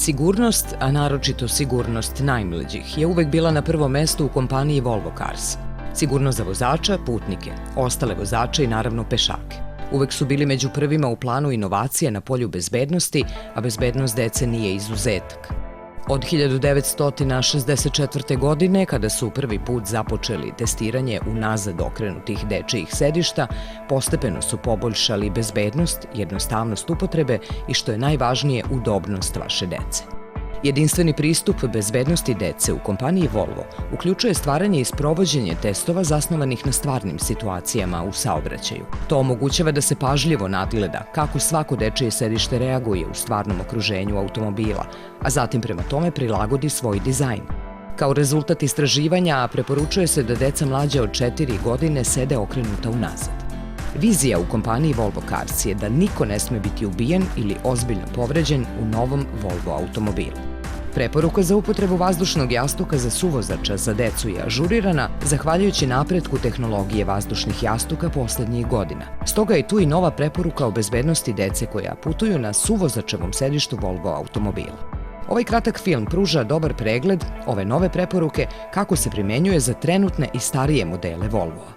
Sigurnost, a naročito sigurnost najmlađih, je uvek bila na prvom mestu u kompaniji Volvo Cars. Sigurnost za vozača, putnike, ostale vozače i naravno pešake. Uvek su bili među prvima u planu inovacije na polju bezbednosti, a bezbednost dece nije izuzetak. Od 1964. godine, kada su prvi put započeli testiranje unazad okrenutih dečijih sedišta, postepeno su poboljšali bezbednost, jednostavnost upotrebe i, što je najvažnije, udobnost vaše dece. Jedinstveni pristup bezbednosti dece u kompaniji Volvo uključuje stvaranje i sprovođenje testova zasnovanih na stvarnim situacijama u saobraćaju. To omogućava da se pažljivo nadgleda kako svako dečije sedište reaguje u stvarnom okruženju automobila, a zatim prema tome prilagodi svoj dizajn. Kao rezultat istraživanja preporučuje se da deca mlađa od 4 godine sede okrenuta unazad. Vizija u kompaniji Volvo Cars je da niko ne sme biti ubijen ili ozbiljno povređen u novom Volvo automobilu. Preporuka za upotrebu vazdušnog jastuka za suvozača za decu je ažurirana zahvaljujući napretku tehnologije vazdušnih jastuka poslednjih godina. Stoga je tu i nova preporuka o bezbednosti dece koja putuju na suvozačevom sedištu Volvo automobila. Ovaj kratak film pruža dobar pregled ove nove preporuke kako se primenjuje za trenutne i starije modele Volvoa.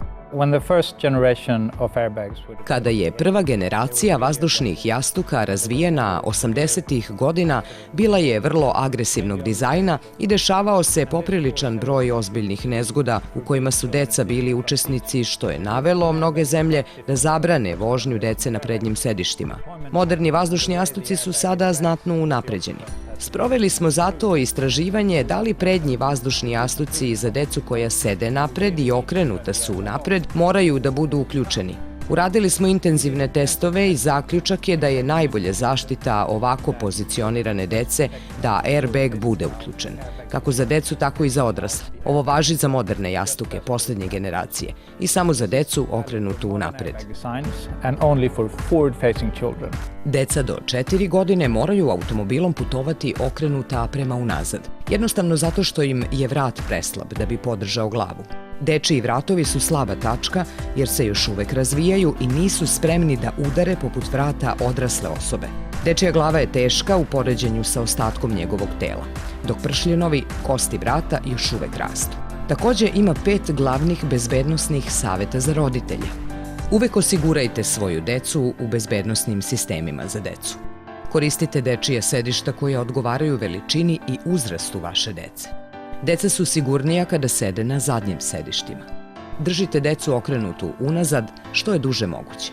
Kada je prva generacija vazdušnih jastuka razvijena 80-ih godina, bila je vrlo agresivnog dizajna i dešavao se popriličan broj ozbiljnih nezgoda u kojima su deca bili učesnici, što je navelo mnoge zemlje da zabrane vožnju dece na prednjim sedištima. Moderni vazdušni jastuci su sada znatno unapređeni. Sproveli smo zato istraživanje da li prednji vazdušni jastuci za decu koja sede napred i okrenuta su napred moraju da budu uključeni. Uradili smo intenzivne testove i zaključak je da je najbolja zaštita ovako pozicionirane dece da airbag bude uključen, kako za decu, tako i za odrasle. Ovo važi za moderne jastuke poslednje generacije i samo za decu okrenutu unapred. Deca do 4 godine moraju automobilom putovati okrenuta prema unazad, jednostavno zato što im je vrat preslab da bi podržao glavu. Dečiji vratovi su slaba tačka jer se još uvek razvijaju i nisu spremni da udare poput vrata odrasle osobe. Dečija glava je teška u poređenju sa ostatkom njegovog tela, dok pršljenovi kosti vrata još uvek rastu. Takođe ima 5 glavnih bezbednosnih saveta za roditelje. Uvek osigurajte svoju decu u bezbednosnim sistemima za decu. Koristite dečija sedišta koja odgovaraju veličini i uzrastu vaše dece. Deca su sigurnija kada sede na zadnjim sedištima. Držite decu okrenutu unazad što je duže moguće.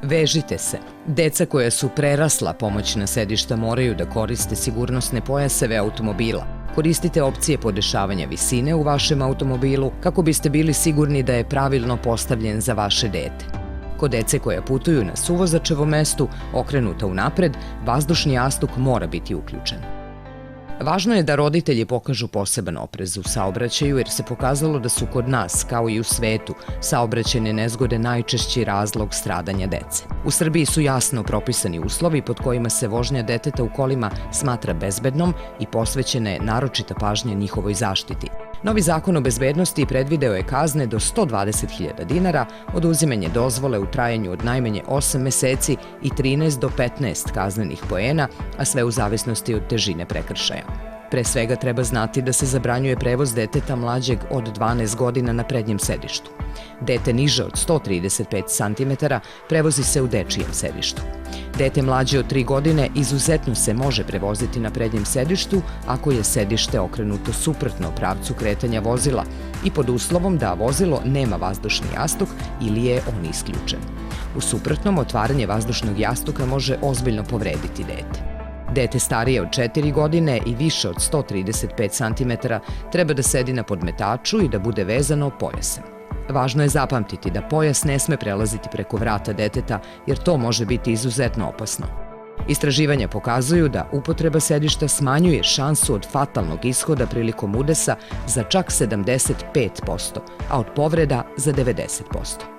Vežite se. Deca koja su prerasla pomoćna sedišta moraju da koriste sigurnosne pojaseve automobila. Koristite opcije podešavanja visine u vašem automobilu kako biste bili sigurni da je pravilno postavljen za vaše dete. Kod dece koja putuju na suvozačevom mestu, okrenuta unapred, vazdušni jastuk mora biti uključen. Važno je da roditelji pokažu poseban oprez u saobraćaju jer se pokazalo da su kod nas, kao i u svetu, saobraćajne nezgode najčešći razlog stradanja dece. U Srbiji su jasno propisani uslovi pod kojima se vožnja deteta u kolima smatra bezbednom i posvećena je naročita pažnja njihovoj zaštiti. Novi zakon o bezbednosti predvideo je kazne do 120.000 dinara, oduzimanje dozvole u trajanju od najmanje 8 meseci i 13 do 15 kaznenih poena, a sve u zavisnosti od težine prekršaja. Pre svega treba znati da se zabranjuje prevoz deteta mlađeg od 12 godina na prednjem sedištu. Dete niže od 135 cm prevozi se u dečijem sedištu. Dete mlađe od 3 godine izuzetno se može prevoziti na prednjem sedištu ako je sedište okrenuto suprotno pravcu kretanja vozila i pod uslovom da vozilo nema vazdušni jastuk ili je on isključen. U suprotnom, otvaranje vazdušnog jastuka može ozbiljno povrediti dete. Dete starije od 4 godine i više od 135 cm treba da sedi na podmetaču i da bude vezano pojasem. Važno je zapamtiti da pojas ne sme prelaziti preko vrata deteta jer to može biti izuzetno opasno. Istraživanja pokazuju da upotreba sedišta smanjuje šansu od fatalnog ishoda prilikom udesa za čak 75%, a od povreda za 90%.